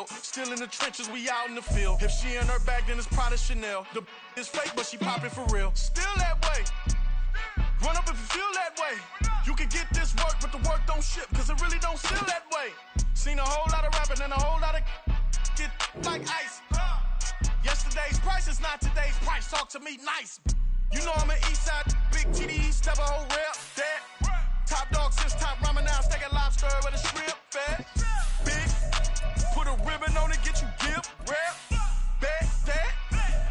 built. Still in the trenches, we out in the field. If she in her bag, then it's Prada Chanel. The is fake, but she poppin' for real. Still that way. Run up if you feel that way. You can get this work, but the work don't ship, cause it really don't feel that way. Seen a whole lot of rapping and a whole lot of get like ice. Yesterday's price is not today's price. Talk to me nice. You know I'm an east side, big TDE, step a whole rep, that. Top dog since top ramen now, steak and lobster with a shrimp, fat. Big, put a ribbon on it, get you gift, rap, back, that.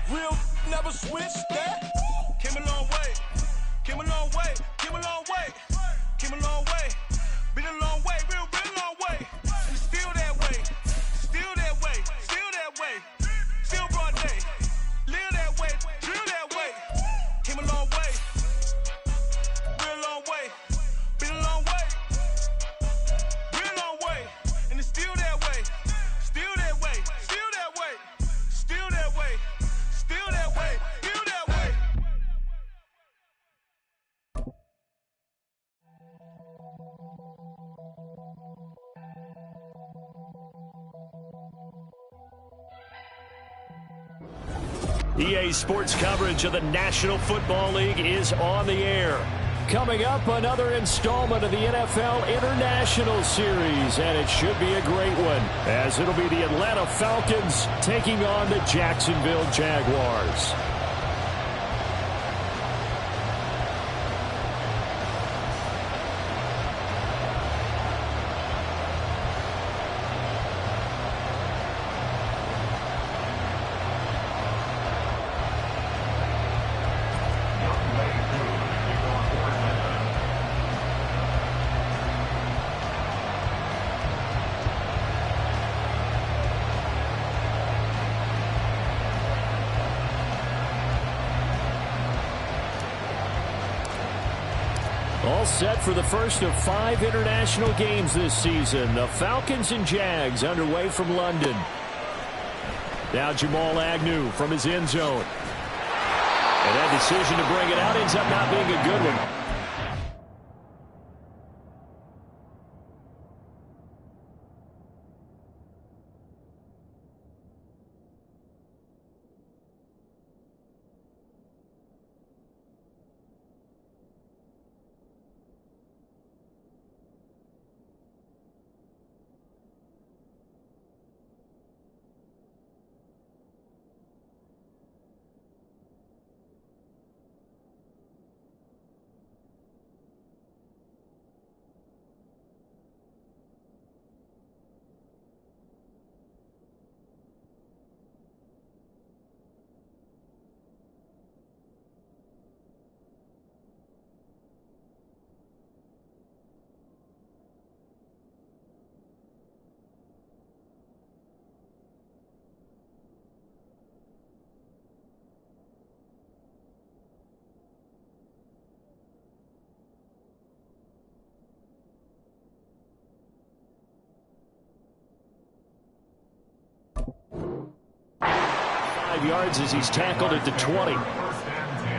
Real, never switch, that. Came a long way, came a long way, came a long way, came a long way. Been a long way, real long way. And it's still that way, still that way, still that way. Still broad day, live that way, drill that way. Came a long way, real long way. Been a long way, real long way. And it's still that way, still that way, still that way, still that way, still that way, still that way. EA Sports coverage of the National Football League is on the air. Coming up, another installment of the NFL International Series, and it should be a great one, as it'll be the Atlanta Falcons taking on the Jacksonville Jaguars. All set for the first of 5 international games this season. The Falcons and Jags underway from London. Now Jamal Agnew from his end zone. And that decision to bring it out ends up not being a good one. Yards as he's tackled at the 20. First and 10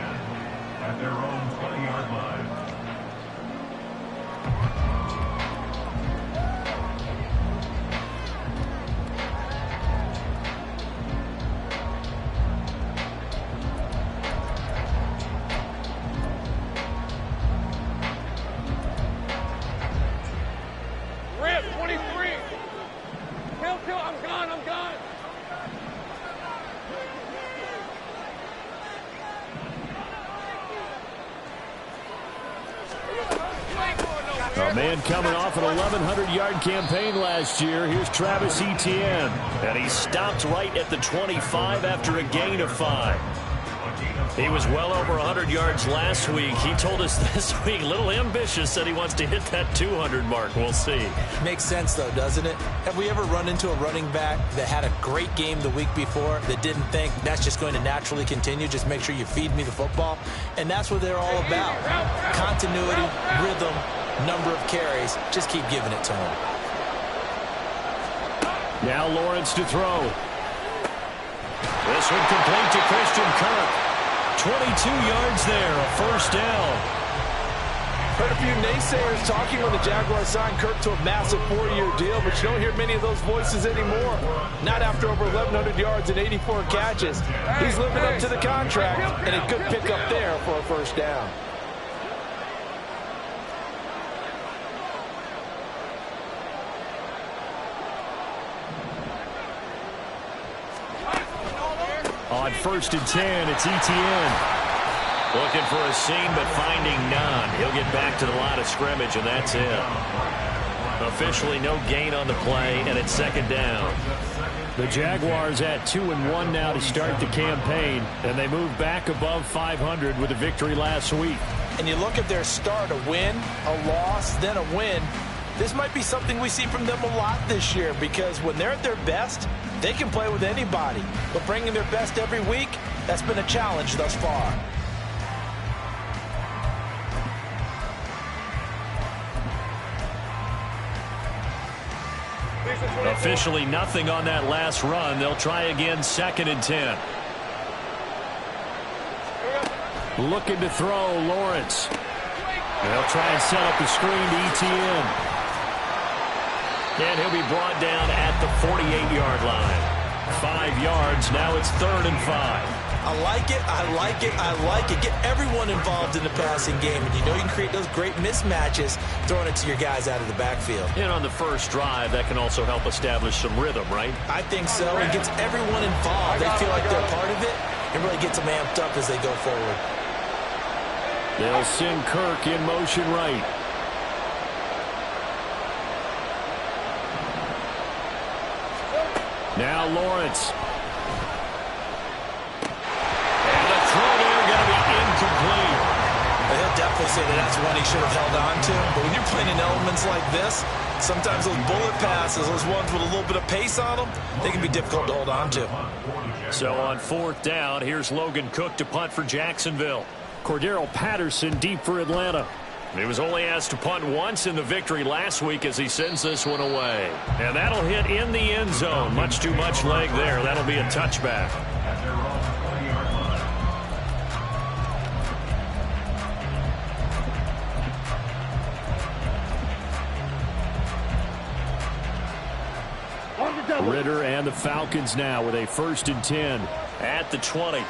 at their own 20-yard line. Rip, 23. Kill, I'm gone. A man coming off an 1,100-yard campaign last year. Here's Travis Etienne. And he stopped right at the 25 after a gain of 5. He was well over 100 yards last week. He told us this week, a little ambitious, said he wants to hit that 200 mark. We'll see. Makes sense, though, doesn't it? Have we ever run into a running back that had a great game the week before that didn't think that's just going to naturally continue? Just make sure you feed me the football. And that's what they're all about. Continuity, rhythm, number of carries. Just keep giving it to him. Now Lawrence to throw. This one complete to Christian Kirk. 22 yards there, a first down. Heard a few naysayers talking when the Jaguars signed Kirk to a massive 4-year deal, but you don't hear many of those voices anymore. Not after over 1,100 yards and 84 catches. He's living up to the contract, and a good pickup there for a first down. On 1st and 10, it's Etienne. Looking for a seam, but finding none. He'll get back to the line of scrimmage, and that's it. Officially no gain on the play, and it's 2nd down. The Jaguars at 2-1 now to start the campaign, and they move back above 500 with a victory last week. And you look at their start, a win, a loss, then a win. This might be something we see from them a lot this year, because when they're at their best, they can play with anybody. But bringing their best every week, that's been a challenge thus far. Officially nothing on that last run. They'll try again, 2nd and 10. Looking to throw, Lawrence. They'll try and set up the screen to Etienne. And he'll be brought down at the 48-yard line. 5 yards, now it's 3rd and 5. I like it, I like it, I like it. Get everyone involved in the passing game, and you know you can create those great mismatches throwing it to your guys out of the backfield. And on the first drive, that can also help establish some rhythm, right? I think so. It gets everyone involved. They feel like they're part of it. It really gets them amped up as they go forward. They'll send Kirk in motion right. Now Lawrence. And the throw there going to be incomplete. He'll definitely say that that's one he should have held on to. But when you're playing in elements like this, sometimes those bullet passes, those ones with a little bit of pace on them, they can be difficult to hold on to. So on 4th down, here's Logan Cook to punt for Jacksonville. Cordero Patterson deep for Atlanta. He was only asked to punt once in the victory last week as he sends this one away. And that'll hit in the end zone. Much too much leg there. That'll be a touchback. Ritter and the Falcons now with a 1st and 10 at the 20.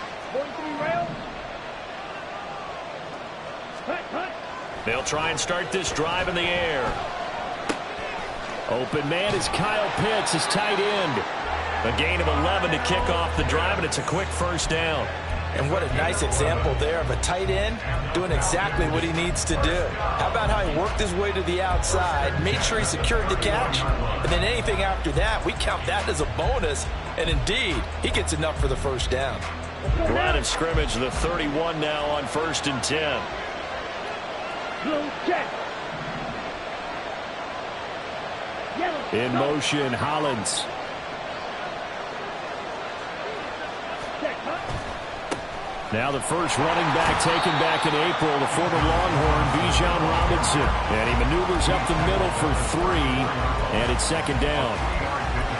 They'll try and start this drive in the air. Open man is Kyle Pitts, his tight end. A gain of 11 to kick off the drive, and it's a quick 1st down. And what a nice example there of a tight end doing exactly what he needs to do. How about how he worked his way to the outside, made sure he secured the catch, and then anything after that, we count that as a bonus. And indeed, he gets enough for the 1st down. Line of scrimmage, the 31 now on 1st and 10. In motion, Hollins. Now the first running back taken back in April, the former Longhorn, Bijan Robinson. And he maneuvers up the middle for 3, and it's 2nd down.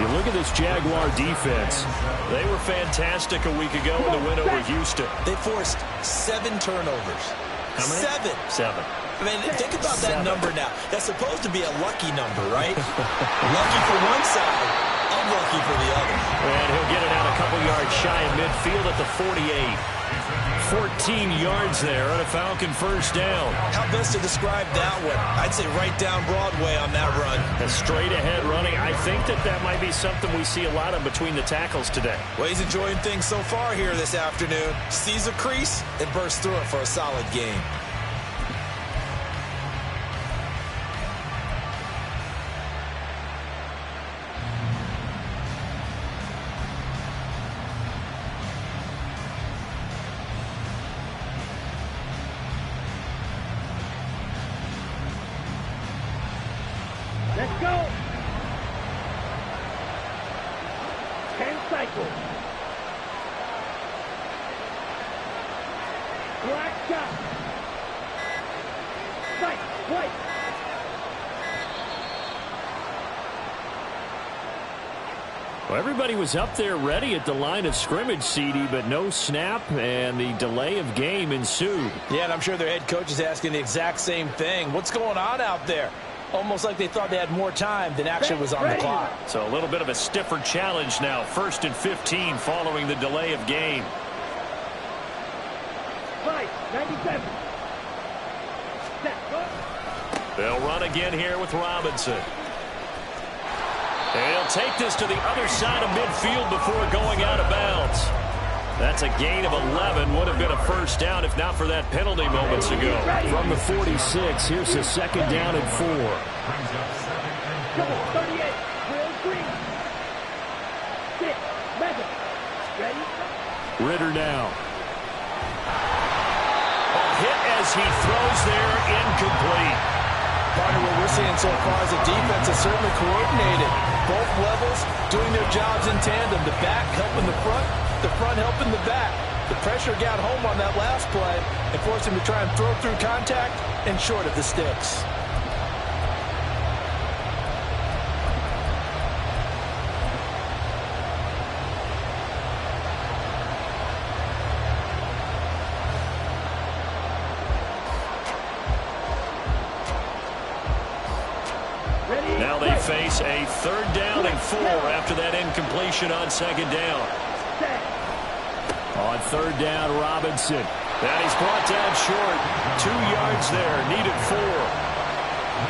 You look at this Jaguar defense. They were fantastic a week ago in the win over Houston. They forced 7 turnovers. How many? 7. I mean, think about that number now. That's supposed to be a lucky number, right? Lucky for one side, unlucky for the other. And he'll get it out a couple yards shy of midfield at the 48. 14 yards there on a Falcon 1st down. How best to describe that one? I'd say right down Broadway on that run. A straight ahead running. I think that might be something we see a lot of between the tackles today. Well, he's enjoying things so far here this afternoon. Sees a crease and bursts through it for a solid game. Let's go. 10 cycles. Black shot. Sight. White. Well, everybody was up there ready at the line of scrimmage, CD, but no snap, and the delay of game ensued. Yeah, and I'm sure their head coach is asking the exact same thing. What's going on out there? Almost like they thought they had more time than actually was on the clock. So a little bit of a stiffer challenge now. 1st and 15 following the delay of game. Right, 97. Set, go. They'll run again here with Robinson. And he'll take this to the other side of midfield before going out of bounds. That's a gain of 11. Would have been a first down if not for that penalty moments ago. From the 46, here's a second down and 4. Come on, 38. Will Green. 6. Mega. Ready? Ritter now. A hit as he throws there, incomplete. Partner, what we're seeing so far is the defense is certainly coordinated. Both levels doing their jobs in tandem. The back helping the front helping the back. The pressure got home on that last play and forced him to try and throw through contact and short of the sticks. Now they face a 3rd down and 4 after that incompletion on 2nd down. On 3rd down, Robinson. And he's brought down short. 2 yards there, needed 4.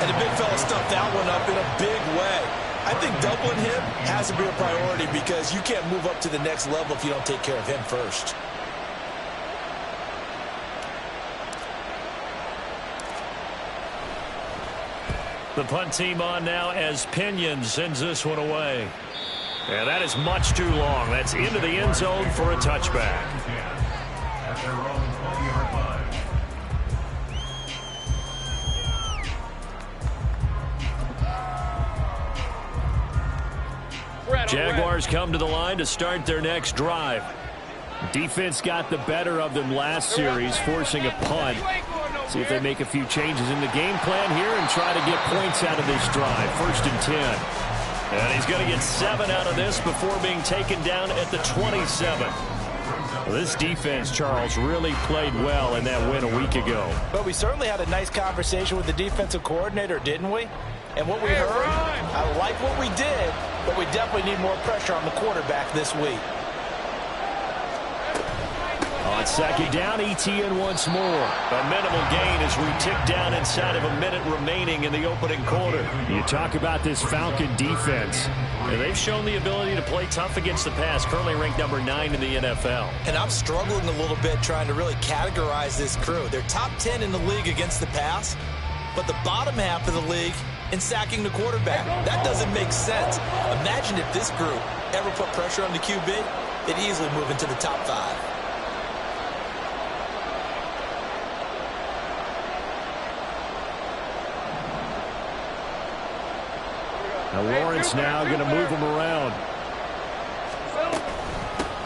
And the big fella stuffed that one up in a big way. I think doubling him has to be a priority because you can't move up to the next level if you don't take care of him first. The punt team on now as Pinion sends this one away. And that is much too long. That's into the end zone for a touchback. At their own 20-yard line. Jaguars come to the line to start their next drive. Defense got the better of them last series, forcing a punt. See if they make a few changes in the game plan here and try to get points out of this drive. 1st and 10. And he's going to get 7 out of this before being taken down at the 27. Well, this defense, Charles, really played well in that win a week ago. But we certainly had a nice conversation with the defensive coordinator, didn't we? And what we heard, I like what we did, but we definitely need more pressure on the quarterback this week. On 2nd down, ETN once more. A minimal gain as we tick down inside of a minute remaining in the opening quarter. You talk about this Falcon defense. And they've shown the ability to play tough against the pass, currently ranked number 9 in the NFL. And I'm struggling a little bit trying to really categorize this crew. They're top 10 in the league against the pass, but the bottom half of the league in sacking the quarterback. That doesn't make sense. Imagine if this group ever put pressure on the QB, they'd easily move into the top 5. Now Lawrence now going to move him around.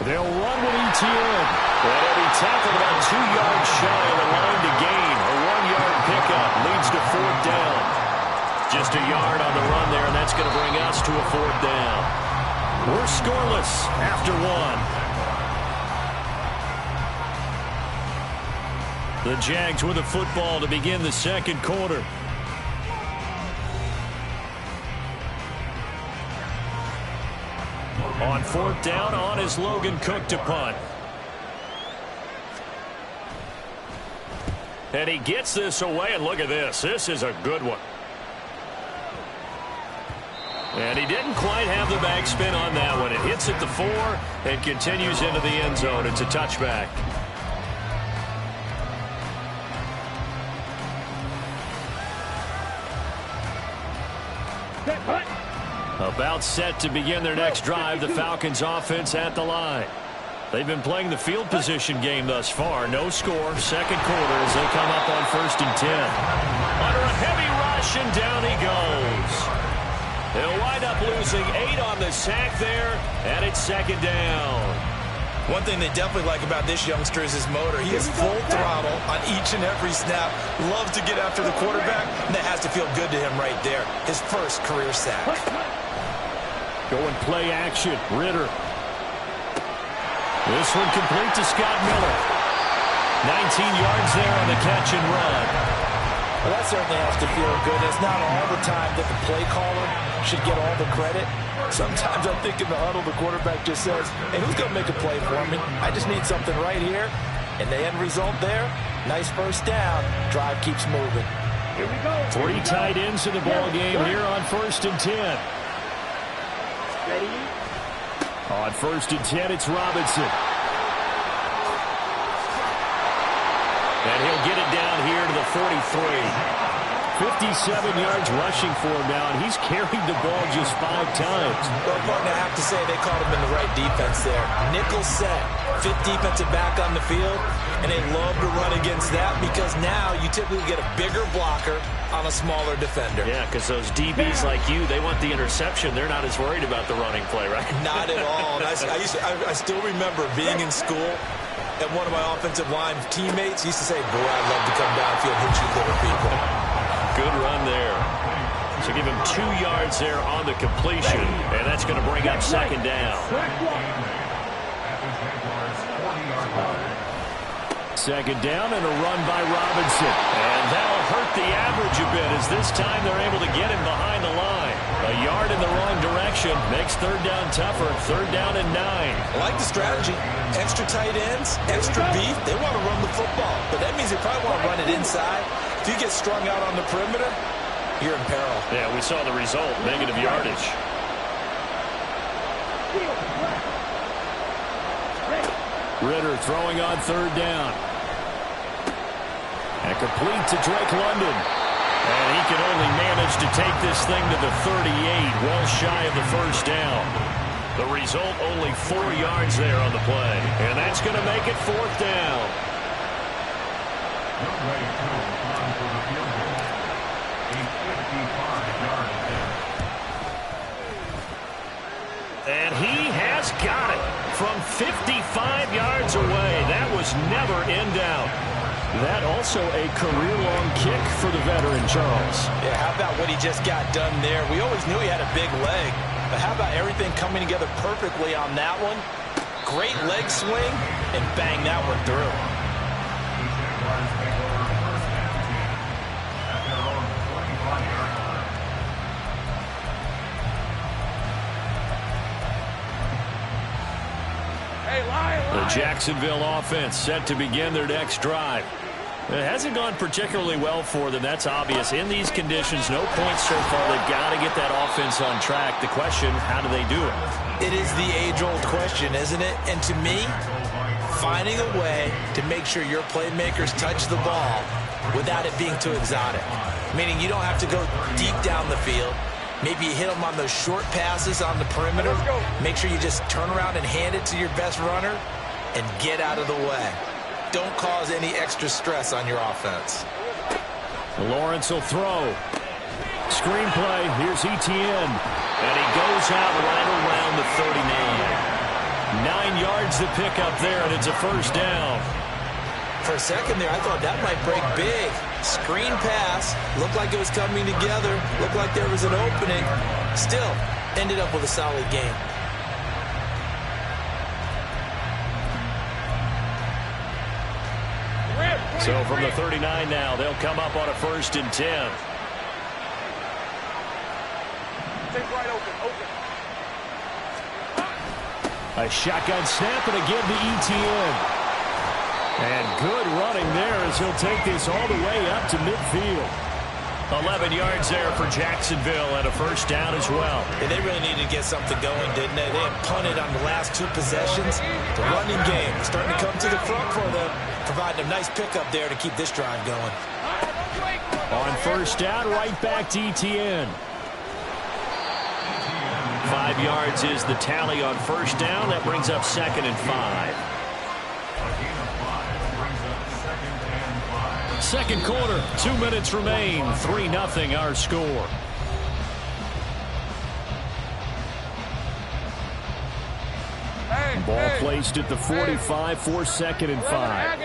They'll run with ETN. And he'll be tackled about 2 yards shy of the line to gain. A 1-yard pickup leads to 4th down. Just a yard on the run there, and that's going to bring us to a 4th down. We're scoreless after 1. The Jags with the football to begin the 2nd quarter. On 4th down, on is Logan Cook to punt. And he gets this away, and look at this. This is a good one. And he didn't quite have the backspin on that one. It hits at the 4 and continues into the end zone. It's a touchback. About set to begin their next drive. The Falcons offense at the line. They've been playing the field position game thus far. No score. 2nd quarter as they come up on 1st and 10. Under a heavy rush, and down he goes. They'll wind up losing 8 on the sack there, and it's 2nd down. One thing they definitely like about this youngster is his motor. He is full throttle on each and every snap. Loves to get after the quarterback, and that has to feel good to him right there. His first career sack. Going play action. Ritter. This one complete to Scott Miller. 19 yards there on the catch and run. Well, that certainly has to feel good. It's not all the time that the play caller should get all the credit. Sometimes I think in the huddle, the quarterback just says, hey, who's going to make a play for me? I just need something right here. And the end result there, nice first down. Drive keeps moving. Here we go. 3 tight ends in the ball game here on 1st and 10. Ready? On 1st and 10, it's Robinson. And he'll get it down here to the 43. 57 yards rushing for him now, and he's carried the ball just 5 times. Well, partner, I have to say they caught him in the right defense there. Nickel set, 5th defensive back on the field, and they love to run against that because now you typically get a bigger blocker on a smaller defender. Yeah, because those DBs like you, they want the interception. They're not as worried about the running play, right? Not at all. And I still remember being in school, and one of my offensive line teammates used to say, boy, I'd love to come downfield and hit you little people. Good run there. So give him 2 yards there on the completion, and that's going to bring up 2nd down. 2nd down and a run by Robinson. And that'll hurt the average a bit as this time they're able to get him behind the line. A yard in the wrong direction makes 3rd down tougher. 3rd down and 9. I like the strategy. Extra tight ends, extra beef. They want to run the football, but that means they probably want to run it inside. If you get strung out on the perimeter, you're in peril. Yeah, we saw the result. Negative yardage. Ritter throwing on 3rd down. And complete to Drake London. And he can only manage to take this thing to the 38, well shy of the 1st down. The result, only 4 yards there on the play. And that's going to make it 4th down. And he has got it from 55 yards away. That was never in doubt. That also a career-long kick for the veteran, Charles. Yeah, how about what he just got done there? We always knew he had a big leg, but how about everything coming together perfectly on that one? Great leg swing, and bang that one through. The Jacksonville offense set to begin their next drive. It hasn't gone particularly well for them. That's obvious. In these conditions, no points so far. They've got to get that offense on track. The question, how do they do it? It is the age-old question, isn't it? And to me, finding a way to make sure your playmakers touch the ball without it being too exotic. Meaning you don't have to go deep down the field. Maybe you hit them on those short passes on the perimeter. Make sure you just turn around and hand it to your best runner and get out of the way. Don't cause any extra stress on your offense. Lawrence will throw. Screenplay. Here's Etienne. And he goes out right around the 39. 9 yards to pick up there, and it's a 1st down. For a second there, I thought that might break big. Screen pass. Looked like it was coming together. Looked like there was an opening. Still, ended up with a solid game. So from the 39 now, they'll come up on a 1st and 10. Take right open. A shotgun snap and again to Etienne. And good running there as he'll take this all the way up to midfield. 11 yards there for Jacksonville and a 1st down as well. Yeah, they really needed to get something going, didn't they? They had punted on the last 2 possessions. The running game starting to come to the front for them, providing a nice pickup there to keep this drive going. On 1st down, right back to Etienne. 5 yards is the tally on 1st down. That brings up 2nd and 5. Second quarter, 2 minutes remain. 3-0 our score. Ball placed at the 45 for 2nd and 5.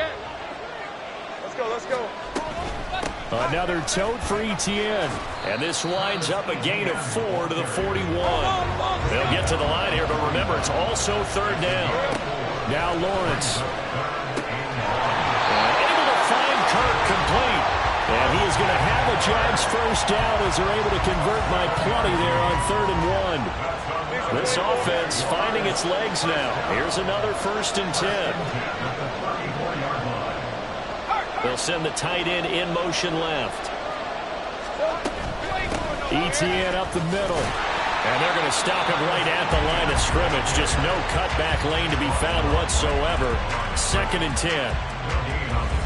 Let's go. Another tote for Etienne. And this winds up a gain of 4 to the 41. They'll get to the line here, but remember, it's also third down. Now Lawrence. Able to find Kirk complete. And he is going to have a Jags first down as they're able to convert by plenty there on 3rd and 1. This offense finding its legs now. Here's another 1st and 10. They'll send the tight end in motion left. Etienne up the middle. And they're going to stop him right at the line of scrimmage. Just no cutback lane to be found whatsoever. 2nd and 10.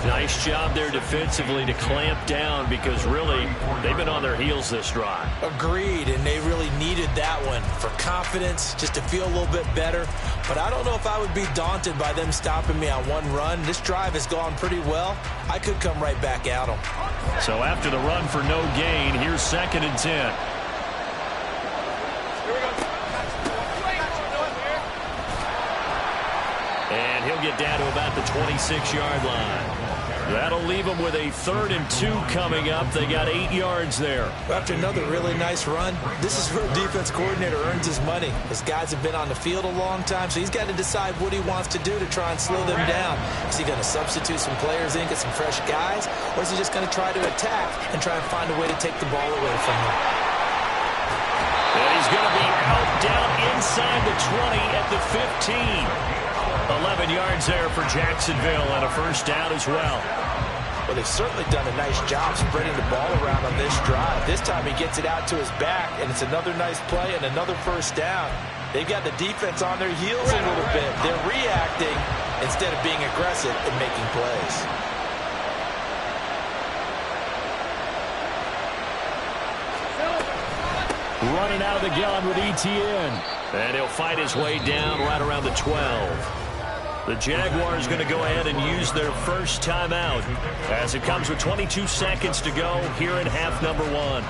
Nice job there defensively to clamp down because really they've been on their heels this drive. Agreed, and they really needed that one for confidence, just to feel a little bit better. But I don't know if I would be daunted by them stopping me on one run. This drive has gone pretty well. I could come right back at them. So after the run for no gain, here's 2nd and 10. And he'll get down to about the 26-yard line. That'll leave them with a 3rd and 2 coming up. They got 8 yards there. After another really nice run, this is where a defense coordinator earns his money. His guys have been on the field a long time, so he's got to decide what he wants to do to try and slow them down. Is he going to substitute some players in, get some fresh guys, or is he just going to try to attack and try and find a way to take the ball away from them? And he's going to be out down inside the 20 at the 15. 11 yards there for Jacksonville and a first down as well. Well, they've certainly done a nice job spreading the ball around on this drive. This time he gets it out to his back, and it's another nice play and another first down. They've got the defense on their heels a little bit. They're reacting instead of being aggressive and making plays. Running out of the gun with Etienne. And he'll fight his way down right around the 12. The Jaguars going to go ahead and use their first timeout as it comes with 22 seconds to go here in half number 1.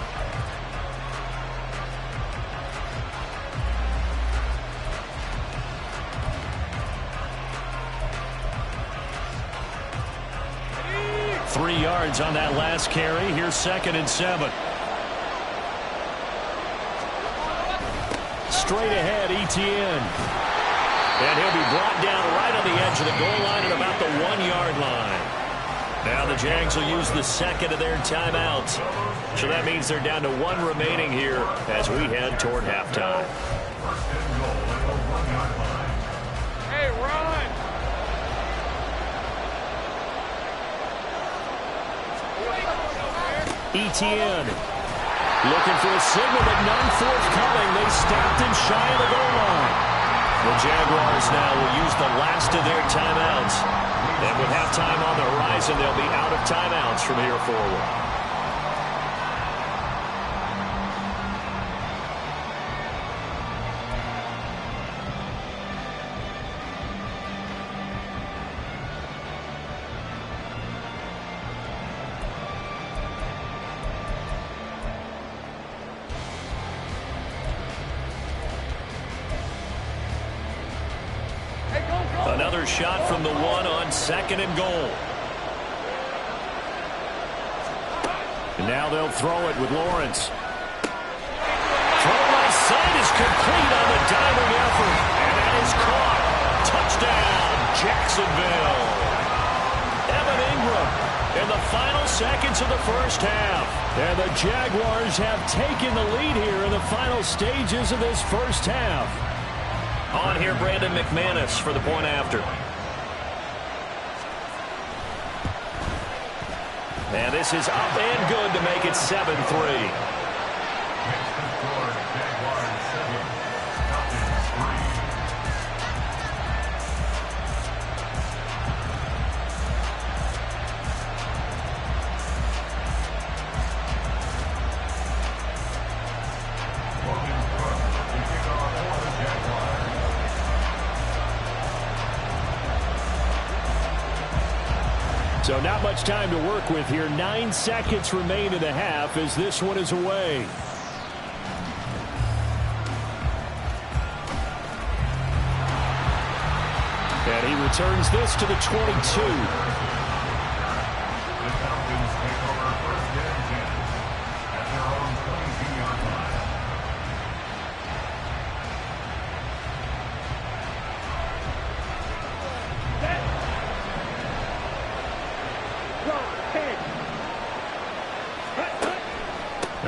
Three yards on that last carry. Here's 2nd and 7. Straight ahead, Etienne. And he'll be brought down right on the edge of the goal line at about the 1-yard line. Now the Jags will use the 2nd of their timeouts. So that means they're down to 1 remaining here as we head toward halftime. Hey, run! Etienne looking for a signal, but none forthcoming. They stopped him shy of the goal line. The Jaguars now will use the last of their timeouts. And with halftime on the horizon, they'll be out of timeouts from here forward. Another shot from the 1 on 2nd and goal. And now they'll throw it with Lawrence. Throw right side is complete on the diving effort. And that is caught. Touchdown, Jacksonville. Evan Ingram in the final seconds of the first half. And the Jaguars have taken the lead here in the final stages of this first half. On here, Brandon McManus for the point after. And this is up and good to make it 7-3. So not much time to work with here. 9 seconds remain in the half as this one is away. And he returns this to the 22.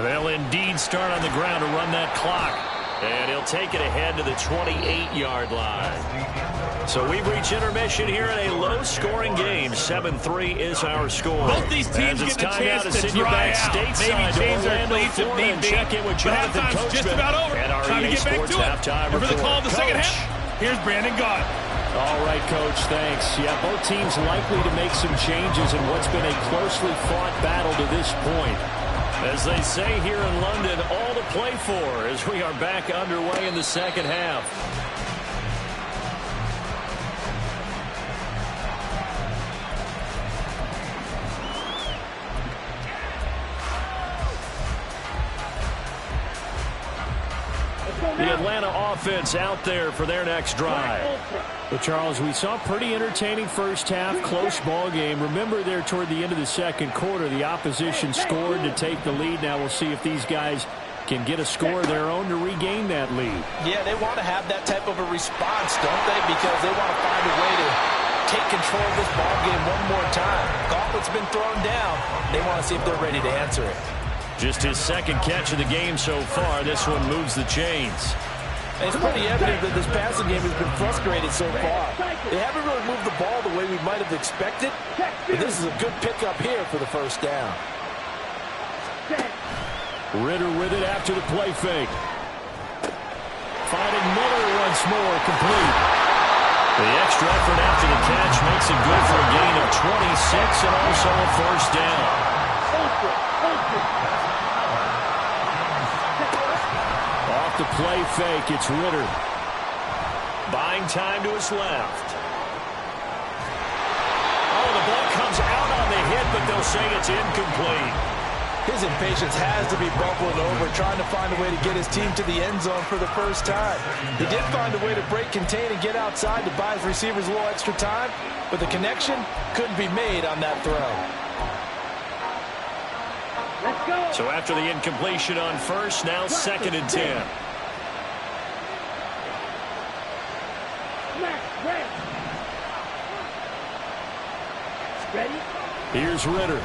They'll indeed start on the ground to run that clock. And he'll take it ahead to the 28-yard line. So we've reached intermission here in a low-scoring game. 7-3 is our score. Both these teams get a chance to dry out. Maybe change their plates if need be. Check in with Jonathan Halftime's just about over. Time to get back to it. And for the call of the second half, here's Brandon Gott. All right, Coach, thanks. Yeah, both teams likely to make some changes in what's been a closely fought battle to this point. As they say here in London, all to play for as we are back underway in the second half. The Atlanta offense out there for their next drive. Well, Charles, we saw a pretty entertaining first half, close ball game. Remember there toward the end of the second quarter, the opposition scored to take the lead. Now we'll see if these guys can get a score of their own to regain that lead. Yeah, they want to have that type of a response, don't they? Because they want to find a way to take control of this ball game one more time. Gauntlet's been thrown down. They want to see if they're ready to answer it. Just his second catch of the game so far. This one moves the chains. It's pretty evident that this passing game has been frustrated so far. They haven't really moved the ball the way we might have expected. But this is a good pickup here for the first down. Ritter with it after the play fake. Finding Miller once more, complete. The extra effort after the catch makes it good for a gain of 26 and also a first down. Off the play fake, it's Ritter. Buying time to his left. Oh, the ball comes out on the hit, but they'll say it's incomplete. His impatience has to be bubbling over, trying to find a way to get his team to the end zone for the first time. He did find a way to break, contain, and get outside to buy his receivers a little extra time, but the connection couldn't be made on that throw. Let's go. So after the incompletion on first, now 2nd and 10. Ready? Here's Ritter.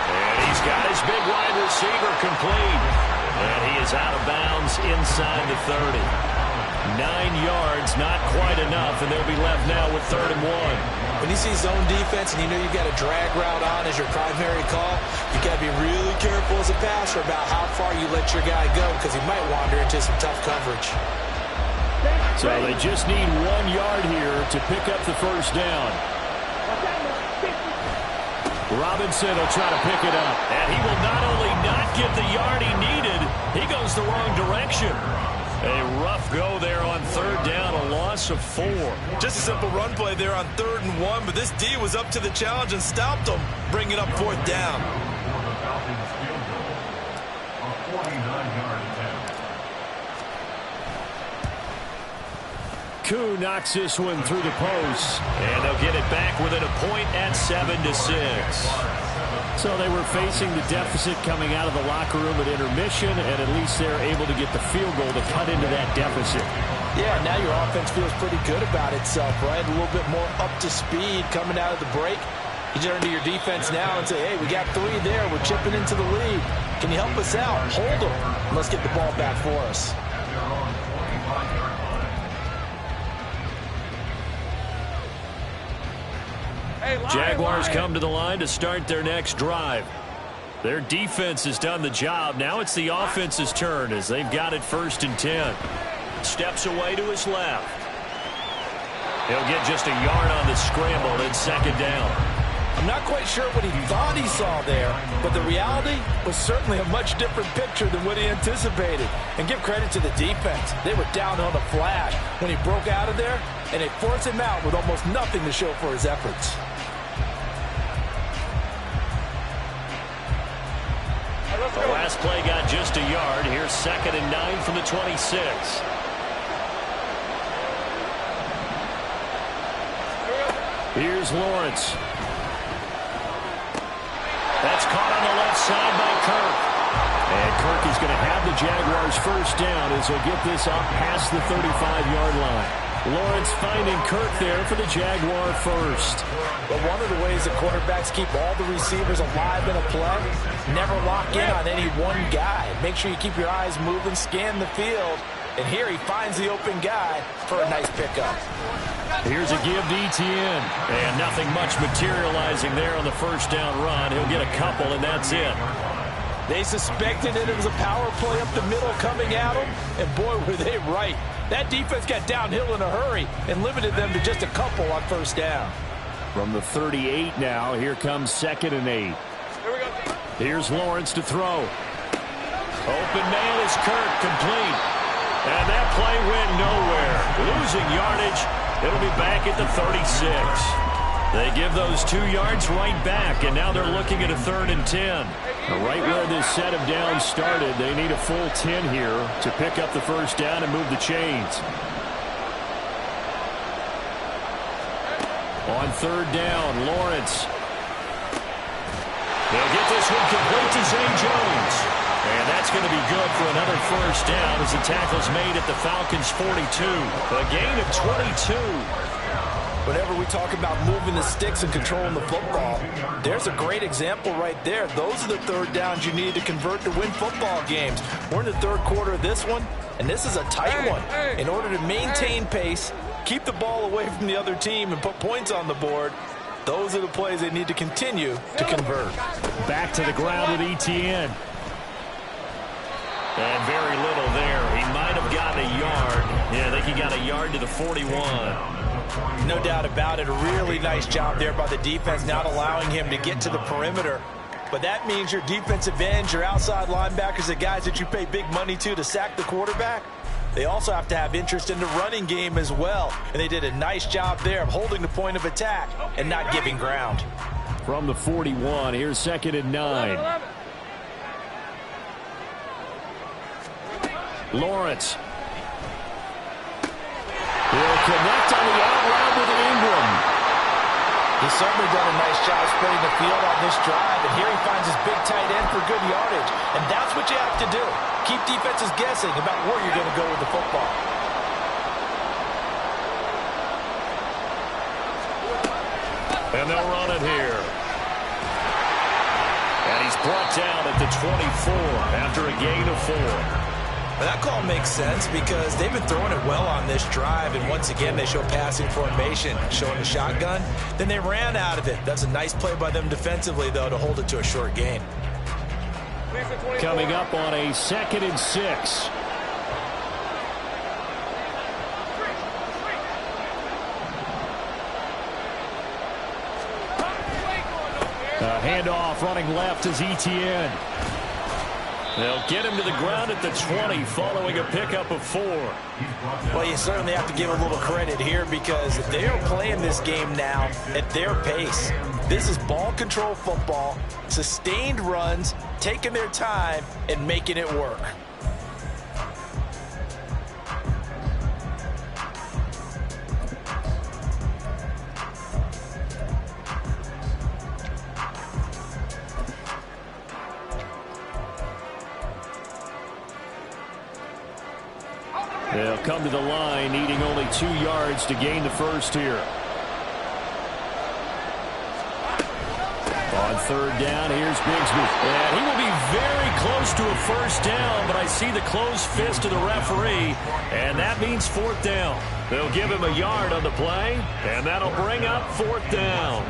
And he's got his big wide receiver complete. And he is out of bounds inside the 30. 9 yards, not quite enough, and they'll be left now with 3rd and 1. When you see zone defense and you know you've got a drag route on as your primary call, you've got to be really careful as a passer about how far you let your guy go because he might wander into some tough coverage. So they just need 1 yard here to pick up the first down. Robinson will try to pick it up. And he will not only not get the yard he needed, he goes the wrong direction. A rough go there on 3rd down, a loss of 4. Just a simple run play there on 3rd and 1, but this D was up to the challenge and stopped him, bringing up 4th down. A 49-yard attempt. Koo knocks this one through the post. And they'll get it back within a point at 7-6. So they were facing the deficit coming out of the locker room at intermission, and at least they're able to get the field goal to cut into that deficit. Yeah, now your offense feels pretty good about itself, right? A little bit more up to speed coming out of the break. You turn to your defense now and say, hey, we got 3 there. We're chipping into the lead. Can you help us out? Hold them. Let's get the ball back for us. Jaguars come to the line to start their next drive. Their defense has done the job. Now it's the offense's turn as they've got it 1st and 10. Steps away to his left. He'll get just a yard on the scramble and 2nd down. I'm not quite sure what he thought he saw there, but the reality was certainly a much different picture than what he anticipated. And give credit to the defense. They were down on the flash when he broke out of there, and they forced him out with almost nothing to show for his efforts. The last play got just a yard. Here's 2nd and 9 from the 26. Here's Lawrence. That's caught on the left side by Kirk. And Kirk is going to have the Jaguars 1st down as they'll get this up past the 35-yard line. Lawrence finding Kirk there for the Jaguar first. But one of the ways that quarterbacks keep all the receivers alive in a play, never lock in on any one guy. Make sure you keep your eyes moving, scan the field. And here he finds the open guy for a nice pickup. Here's a give to Etienne. And nothing much materializing there on the first down run. He'll get a couple, and that's it. They suspected it was a power play up the middle coming at them, and boy, were they right. That defense got downhill in a hurry and limited them to just a couple on first down. From the 38 now, here comes 2nd and 8. Here's Lawrence to throw. Open man is Kirk, complete. And that play went nowhere. Losing yardage. It'll be back at the 36. They give those 2 yards right back, and now they're looking at a 3rd and 10. Right where this set of downs started, they need a full 10 here to pick up the first down and move the chains. On 3rd down, Lawrence. They'll get this one complete to Zay Jones. And that's going to be good for another first down as the tackle's made at the Falcons' 42. A gain of 22. Whenever we talk about moving the sticks and controlling the football, there's a great example right there. Those are the 3rd downs you need to convert to win football games. We're in the 3rd quarter of this one, and this is a tight one. In order to maintain pace, keep the ball away from the other team, and put points on the board, those are the plays they need to continue to convert. Back to the ground with Etienne. And very little there. He might have gotten a yard. Yeah, I think he got a yard to the 41. No doubt about it. A really nice job there by the defense, not allowing him to get to the perimeter. But that means your defensive ends, your outside linebackers, the guys that you pay big money to sack the quarterback, they also have to have interest in the running game as well. And they did a nice job there of holding the point of attack and not giving ground. From the 41, here's 2nd and 9. Lawrence. He'll connect on the out route with Ingram. He's certainly done a nice job spreading the field on this drive, and here he finds his big tight end for good yardage. And that's what you have to do. Keep defenses guessing about where you're going to go with the football. And they'll run it here. And he's brought down at the 24 after a gain of 4. That call makes sense because they've been throwing it well on this drive, and once again they show passing formation, showing the shotgun. Then they ran out of it. That's a nice play by them defensively, though, to hold it to a short gain. Coming up on a 2nd and 6. A handoff running left is Etienne. They'll get him to the ground at the 20 following a pickup of 4. Well, you certainly have to give a little credit here because they are playing this game now at their pace. This is ball control football, sustained runs, taking their time, and making it work. They'll come to the line, needing only 2 yards to gain the first here. On 3rd down, here's Bigsby. And he will be very close to a first down, but I see the closed fist of the referee, and that means 4th down. They'll give him a yard on the play, and that'll bring up 4th down.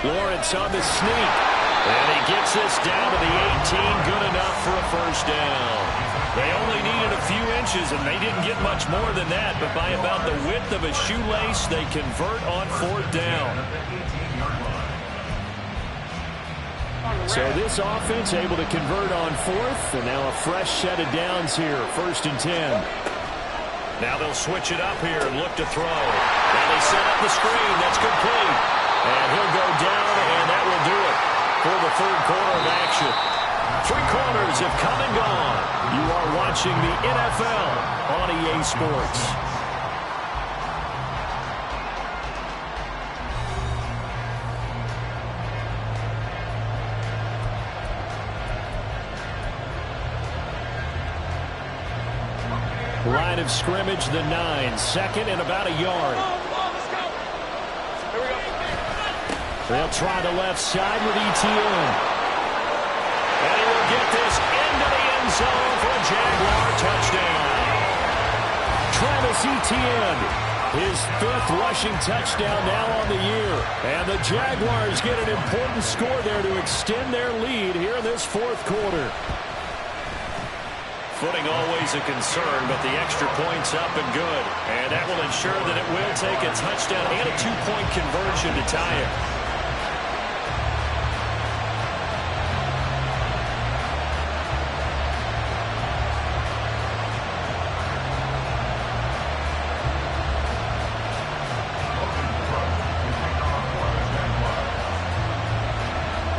Lawrence on the sneak. And he gets this down to the 18. Good enough for a first down. They only needed a few inches, and they didn't get much more than that. But by about the width of a shoelace, they convert on 4th down. So this offense able to convert on 4th. And now a fresh set of downs here. 1st and 10. Now they'll switch it up here and look to throw. And they set up the screen. That's complete. And he'll go down, and that will do it for the 3rd quarter of action. 3 quarters have come and gone. You are watching the NFL on EA Sports. line of scrimmage, the 9. Second and about a yard. They'll try the left side with Etienne. And he will get this into the end zone for a Jaguar touchdown. Travis Etienne, his 5th rushing touchdown now on the year. And the Jaguars get an important score there to extend their lead here in this 4th quarter. Footing always a concern, but the extra point's up and good. And that will ensure that it will take a touchdown and a 2-point conversion to tie it.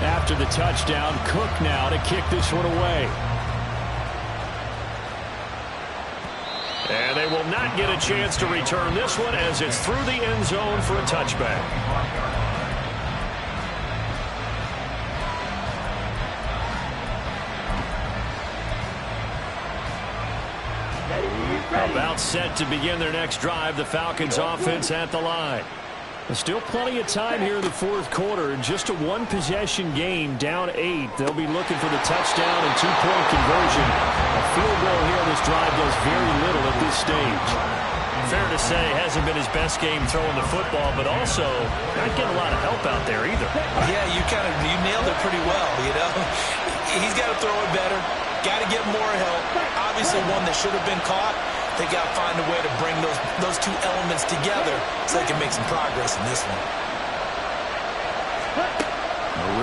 After the touchdown, Cook now to kick this one away. And they will not get a chance to return this one as it's through the end zone for a touchback. About set to begin their next drive, the Falcons offense at the line. Still plenty of time here in the 4th quarter. Just a 1-possession game, down 8. They'll be looking for the touchdown and 2-point conversion. A field goal here on this drive does very little at this stage. Fair to say, hasn't been his best game throwing the football, but also not getting a lot of help out there either. Yeah, you nailed it pretty well, you know. He's got to throw it better. Got to get more help. Obviously one that should have been caught. They got to find a way to bring those 2 elements together so they can make some progress in this one.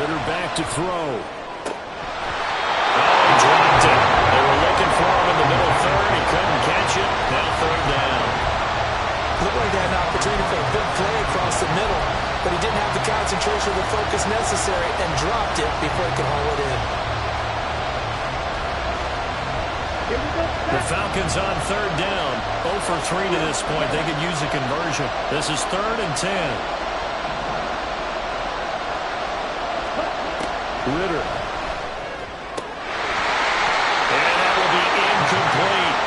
Ritter back to throw. He dropped it. They were looking for him in the middle third. He couldn't catch it. Now 3rd down. Looked like they had an opportunity for a big play across the middle, but he didn't have the concentration or the focus necessary and dropped it before he could haul it in. The Falcons on 3rd down. 0 for 3 to this point. They could use a conversion. This is 3rd and 10. Ritter. And that will be incomplete.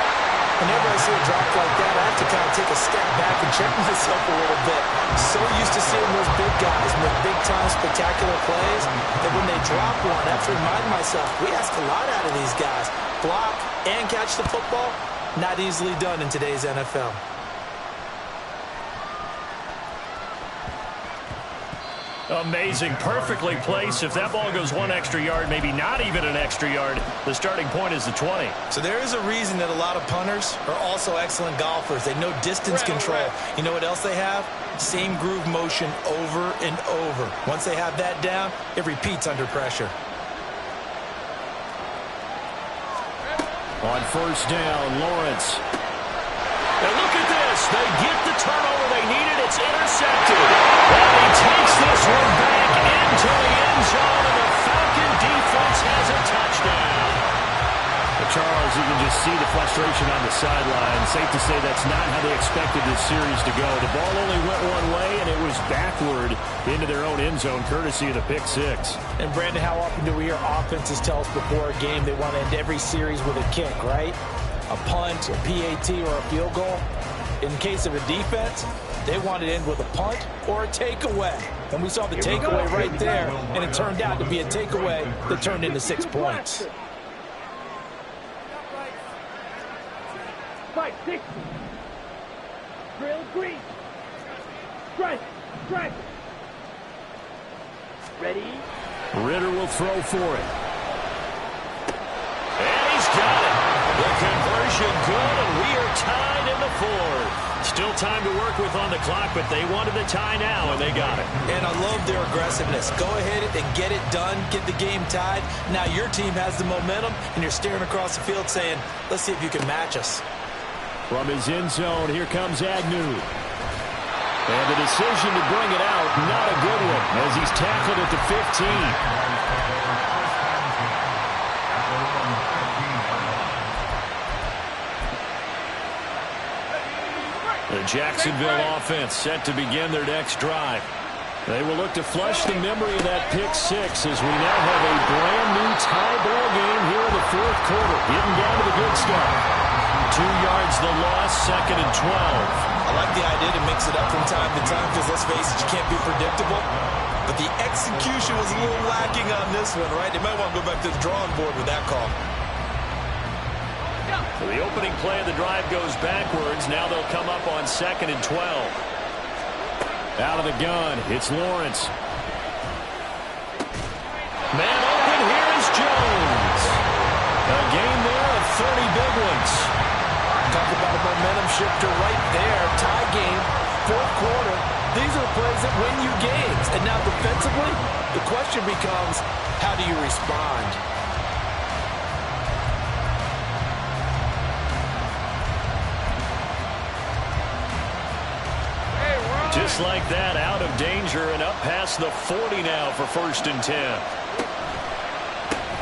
Whenever I see a drop like that, I have to kind of take a step back and check myself a little bit. So used to seeing those big guys make big-time spectacular plays that when they drop one, I have to remind myself, we ask a lot out of these guys. Block and catch the football, not easily done in today's NFL. Amazing. Perfectly placed. If that ball goes 1 extra yard, maybe not even an extra yard, the starting point is the 20. So there is a reason that a lot of punters are also excellent golfers. They know distance control. You know what else they have? Same groove motion over and over. Once they have that down, it repeats under pressure. On 1st down, Lawrence. And look at this. They get the turnover they needed. It's intercepted. And he takes this one back into the end zone, and the Falcon defense has a touchdown. Charles, you can just see the frustration on the sideline. Safe to say that's not how they expected this series to go. The ball only went one way, and it was backward into their own end zone, courtesy of the pick 6. And, Brandon, how often do we hear offenses tell us before a game they want to end every series with a kick, right? A punt, a PAT, or a field goal. In case of a defense, they want to end with a punt or a takeaway. And we saw the takeaway right there, and it turned out to be a takeaway that turned into 6 points. 560. Drill green. Strike. Strike. Ready? Ritter will throw for it. And he's got it. The conversion good, and we are tied in the 4th. Still time to work with on the clock, but they wanted the tie now, and they got it. And I love their aggressiveness. Go ahead and get it done, get the game tied. Now your team has the momentum, and you're staring across the field saying, let's see if you can match us. From his end zone, here comes Agnew. And the decision to bring it out, not a good one, as he's tackled at the 15. The Jacksonville offense set to begin their next drive. They will look to flush the memory of that pick 6 as we now have a brand new tie ball game here in the 4th quarter. Getting down to the good stuff. 2 yards the loss, 2nd and 12. I like the idea to mix it up from time to time because, let's face it, you can't be predictable. But the execution was a little lacking on this one, right? They might want to go back to the drawing board with that call. So the opening play of the drive goes backwards. Now they'll come up on 2nd and 12. Out of the gun, it's Lawrence. Man open, here is Jones. A game there of 30 big ones. Talk about a momentum shifter right there. Tie game, 4th quarter. These are the plays that win you games. And now defensively, the question becomes, how do you respond? Just like that, out of danger and up past the 40 now for 1st and 10.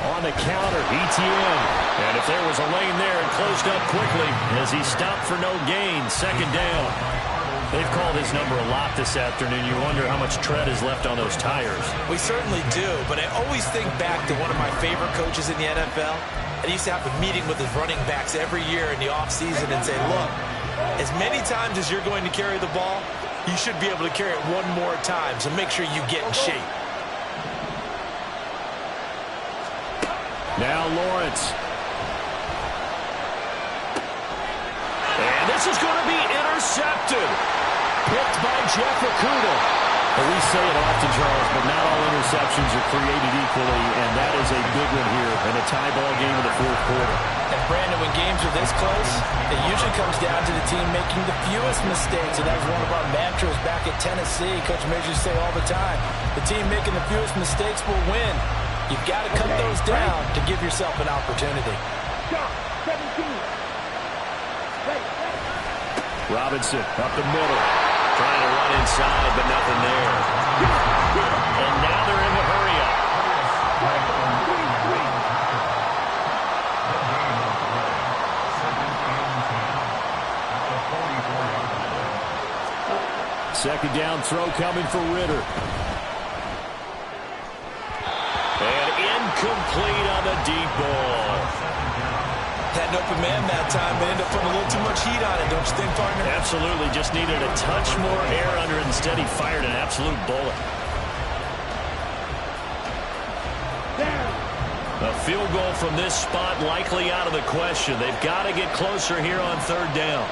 On the counter, ETN. And if there was a lane there, it closed up quickly as he stopped for no gain. 2nd down. They've called his number a lot this afternoon. You wonder how much tread is left on those tires. We certainly do, but I always think back to one of my favorite coaches in the NFL. And he used to have a meeting with his running backs every year in the offseason and say, look, as many times as you're going to carry the ball, you should be able to carry it one more time, so make sure you get in shape. Now Lawrence. And this is going to be intercepted. Picked by Jeff Okuda. Well, we say it often, Charles, but not all interceptions are created equally, and that is a big one here in a tie ball game in the 4th quarter. And Brandon, when games are this close, it usually comes down to the team making the fewest mistakes, and that was one of our mantras back at Tennessee. Coach Majors used to say all the time, the team making the fewest mistakes will win. You've got to cut those down to give yourself an opportunity. Robinson up the middle. Trying to run inside, but nothing there. And now they're in the hurry-up. Second down throw coming for Ritter. And incomplete on the deep ball. Had an open man that time, but ended up putting a little too much heat on it, don't you think, partner? Absolutely. Just needed a touch more air under it. Instead, he fired an absolute bullet. A field goal from this spot likely out of the question. They've got to get closer here on 3rd down.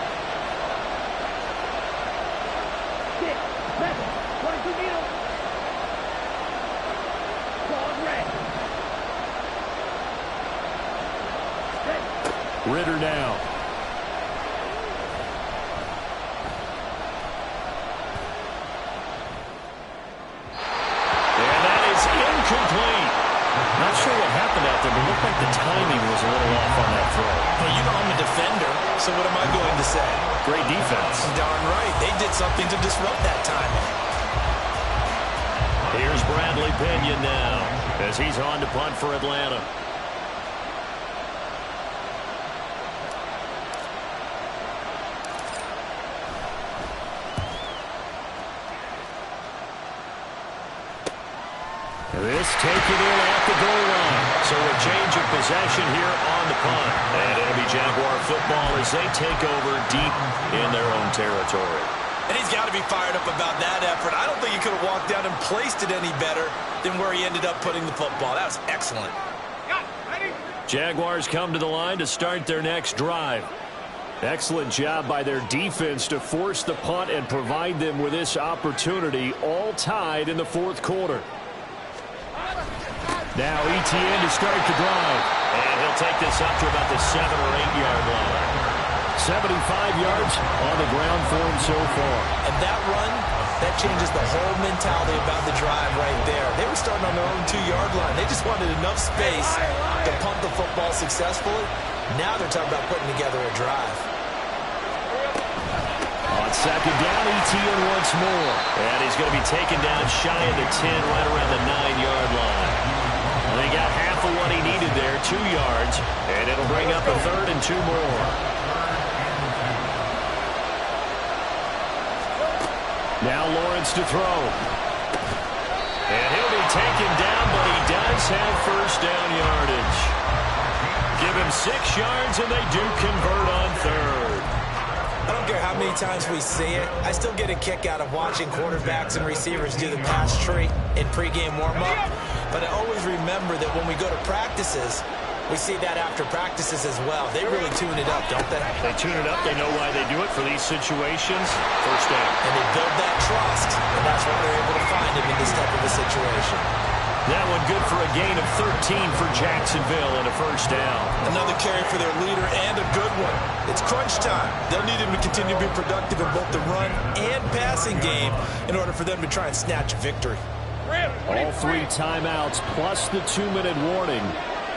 Ritter now. And that is incomplete. Not sure what happened out there, but it looked like the timing was a little off on that throw. Well, you know I'm a defender, so what am I going to say? Great defense. Darn right. They did something to disrupt that timing. Here's Bradley Pinion now as he's on to punt for Atlanta. This taken in at the goal line. So a change of possession here on the punt. And it'll be Jaguar football as they take over deep in their own territory. And he's got to be fired up about that effort. I don't think he could have walked down and placed it any better than where he ended up putting the football. That was excellent. Jaguars come to the line to start their next drive. Excellent job by their defense to force the punt and provide them with this opportunity, all tied in the 4th quarter. Now ETN to start the drive. And he'll take this up to about the 7 or 8 yard line. 75 yards on the ground for him so far. And that run, that changes the whole mentality about the drive right there. They were starting on their own 2-yard line. They just wanted enough space to punt the football successfully. Now they're talking about putting together a drive. On 2nd down, ETN once more. And he's going to be taken down shy of the 10, right around the 9-yard line. And they got half of what he needed there, 2 yards. And it'll bring up a 3rd and 2 more. Now Lawrence to throw. And he'll be taken down, but he does have 1st down yardage. Give him 6 yards, and they do convert on third. I don't care how many times we see it. I still get a kick out of watching quarterbacks and receivers do the pass tree in pregame warm-up. But I always remember that when we go to practices, we see that after practices as well. They really tune it up, don't they? They tune it up. They know why they do it for these situations. First down. And they build that trust, and that's why they're able to find him in this type of a situation. That one good for a gain of 13 for Jacksonville and a first down. Another carry for their leader and a good one. It's crunch time. They'll need him to continue to be productive in both the run and passing game in order for them to try and snatch a victory. All 3 timeouts plus the 2-minute warning.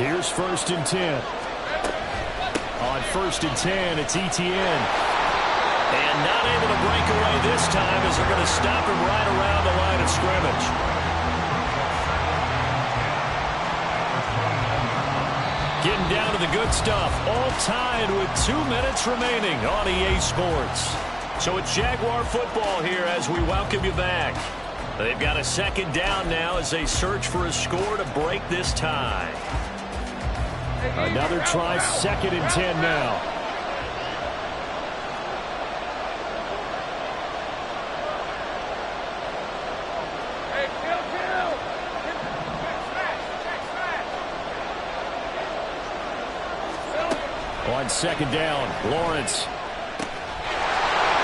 Here's 1st and 10. On 1st and 10, it's Etienne. And not able to break away this time as they're going to stop him right around the line of scrimmage. Getting down to the good stuff. All tied with 2 minutes remaining on EA Sports. So it's Jaguar football here as we welcome you back. They've got a 2nd down now as they search for a score to break this tie. Another try, 2nd and 10 now. On 2nd down, Lawrence.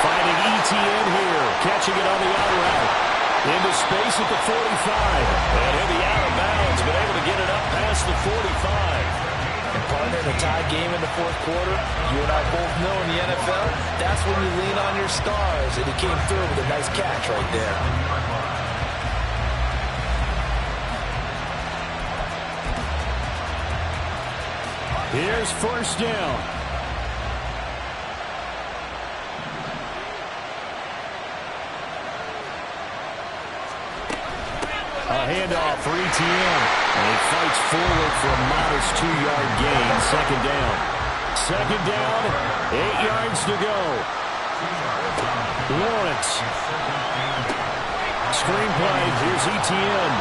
Finding Etienne here. Catching it on the out route. Into space at the 45. And he'll be out of bounds, but able to get it up past the 45. And partner, in a tie game in the 4th quarter, you and I both know in the NFL, that's when you lean on your stars. And he came through with a nice catch right there. Here's 1st down. A handoff for Etienne. And he fights forward for a modest 2-yard gain. 2nd down. 2nd down, 8 yards to go. Lawrence. Screenplay, here's Etienne.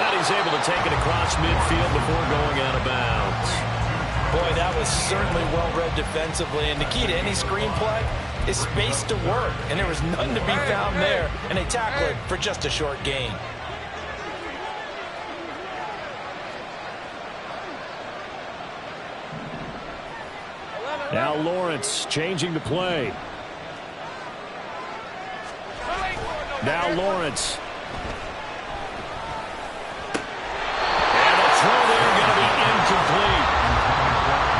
And he's able to take it across midfield before going out of bounds. Boy, that was certainly well-read defensively, and the key to any screenplay is space to work, and there was none to be found there, and they tackle it for just a short gain. Now Lawrence changing the play. Now Lawrence. And the throw there going to be incomplete.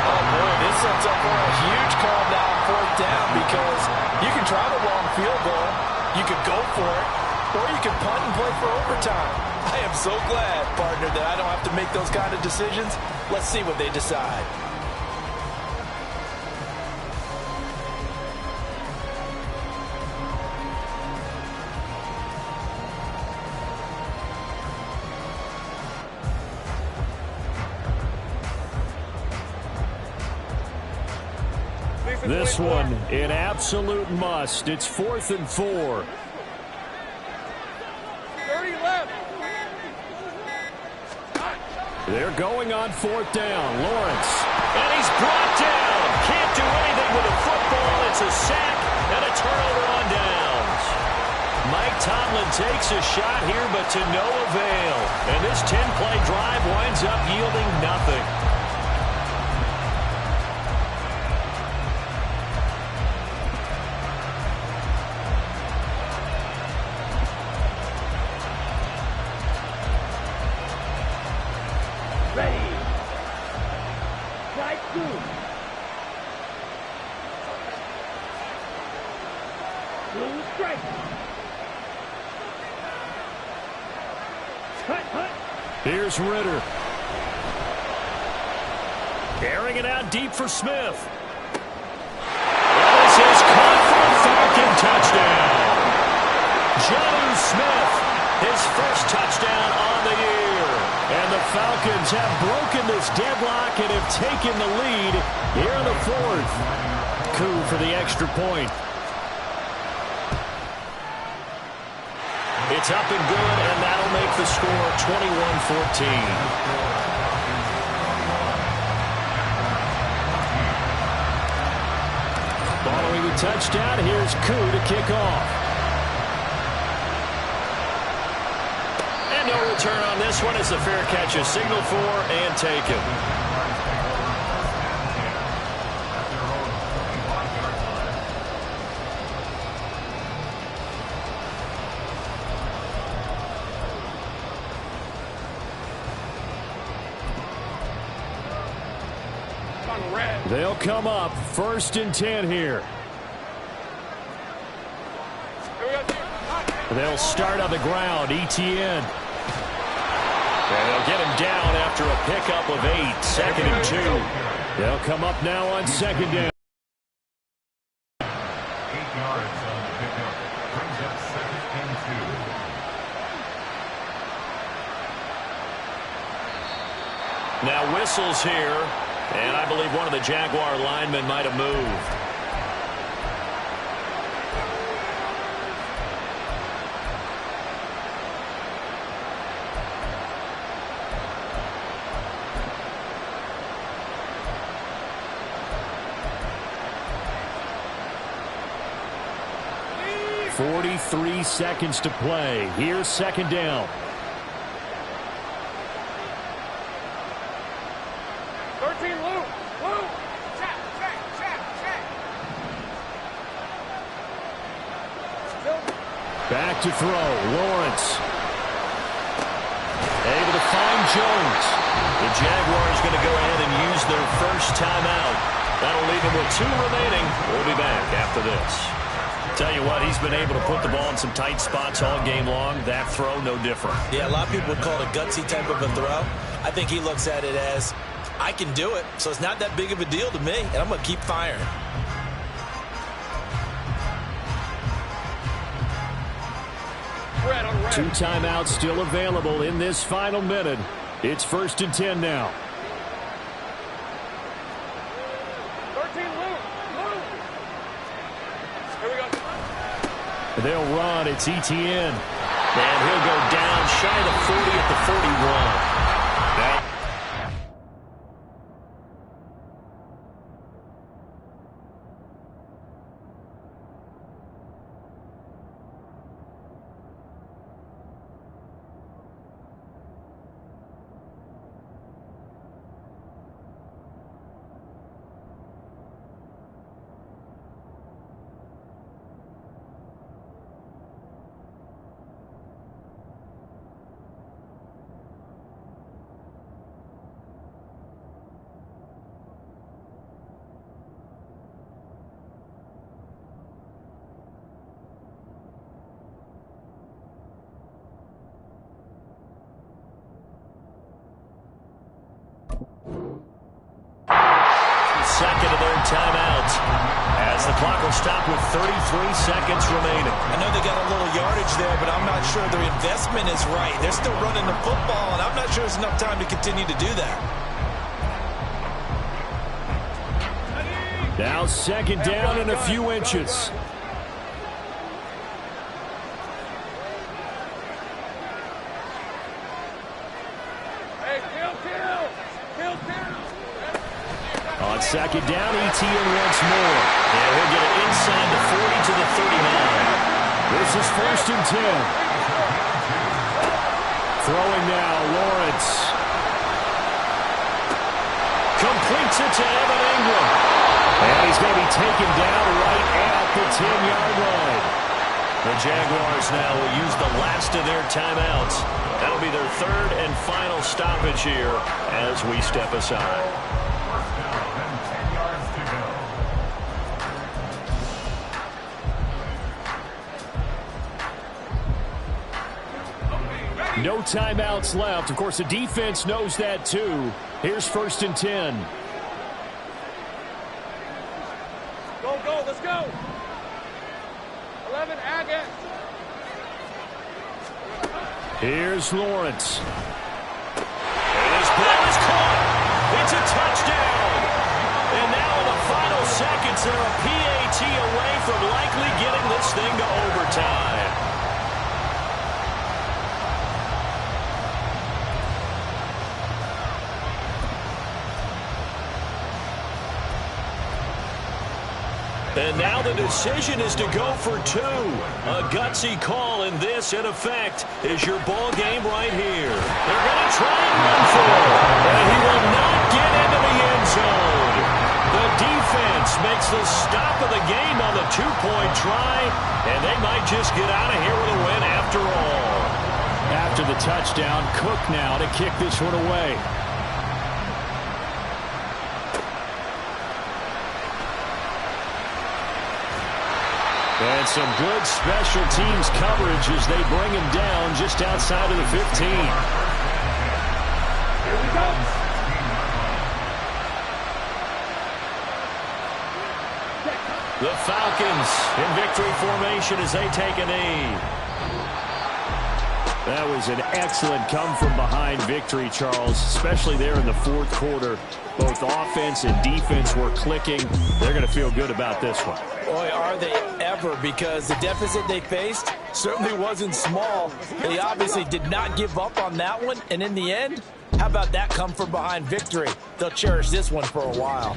Oh, boy, this sets up for a huge call now on 4th down because you can try the long field goal, you could go for it, or you can punt and play for overtime. I am so glad, partner, that I don't have to make those kind of decisions. Let's see what they decide. This one, an absolute must. It's 4th and 4. 30 left. They're going on 4th down. Lawrence. And he's brought down. Can't do anything with the football. It's a sack and a turnover on downs. Mike Tomlin takes a shot here, but to no avail. And this 10-play drive winds up yielding nothing. Ready. Strike 2. Blue strike. Hut. Here's Ritter. Airing it out deep for Smith. This is caught for a Falcon touchdown. Jonnu Smith, his first touchdown on the year. And the Falcons have broken this deadlock and have taken the lead here in the 4th. Coup for the extra point. It's up and good, and that'll make the score 21-14. the touchdown. Here's Koo to kick off. And no return on this one as the fair catch is signaled for and taken. They'll come up 1st and 10 here. They'll start on the ground. ETN. And they'll get him down after a pickup of 8. 2nd and 2. They'll come up now on 2nd down. 8 yards on the pickup. Brings up 2nd and 2. Now whistles here. And I believe one of the Jaguar linemen might have moved. .43 seconds to play. Here's 2nd down. Back to throw. Lawrence. Able to find Jones. The Jaguars going to go ahead and use their first timeout. That'll leave them with 2 remaining. We'll be back after this. Tell you what, he's been able to put the ball in some tight spots all game long. That throw, no different. Yeah, a lot of people would call it a gutsy type of a throw. I think he looks at it as, I can do it, so it's not that big of a deal to me, and I'm going to keep firing. Two timeouts still available in this final minute. It's 1st and 10 now. 13, move. Here we go. They'll run. It's ETN. And he'll go down shy of the 40 at the 41. Second of their timeout as the clock will stop with 33 seconds remaining. I know they got a little yardage there, but I'm not sure their investment is right. They're still running the football, and I'm not sure there's enough time to continue to do that. Now 2nd down and a few inches. On 2nd down, ETN once more. And he'll get it inside the 40 to the 39. This is 1st and 10. Throwing now, Lawrence. Completes it to Evan Ingram. And he's going to be taken down right at the 10-yard line. The Jaguars now will use the last of their timeouts. That'll be their 3rd and final stoppage here as we step aside. No timeouts left. Of course, the defense knows that too. Here's 1st and 10. Go, let's go. 11, Agate. Here's Lawrence. And his ball is caught. It's a touchdown. And now in the final seconds, they're a PAT away from likely getting this thing to overtime. And now the decision is to go for 2. A gutsy call, and this, in effect, is your ball game right here. They're going to try and run for it, and he will not get into the end zone. The defense makes the stop of the game on the 2-point try, and they might just get out of here with a win after all. After the touchdown, Cook now to kick this one away. And some good special teams coverage as they bring him down just outside of the 15. Here we go. The Falcons in victory formation as they take a knee. That was an excellent come-from-behind victory, Charles, especially there in the fourth quarter. Both offense and defense were clicking. They're going to feel good about this one. Boy, are they ever, because the deficit they faced certainly wasn't small. They obviously did not give up on that one, and in the end, how about that come-from-behind victory? They'll cherish this one for a while.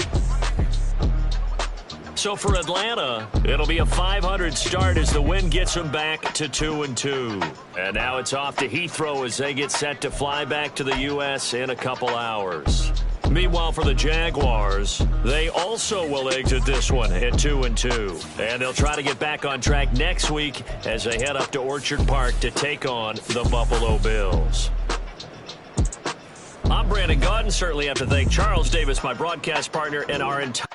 So for Atlanta, it'll be a .500 start as the win gets them back to 2-2. And now it's off to Heathrow as they get set to fly back to the U.S. in a couple hours. Meanwhile, for the Jaguars, they also will exit this one at 2-2. And they'll try to get back on track next week as they head up to Orchard Park to take on the Buffalo Bills. I'm Brandon Gaudin. Certainly have to thank Charles Davis, my broadcast partner, and our entire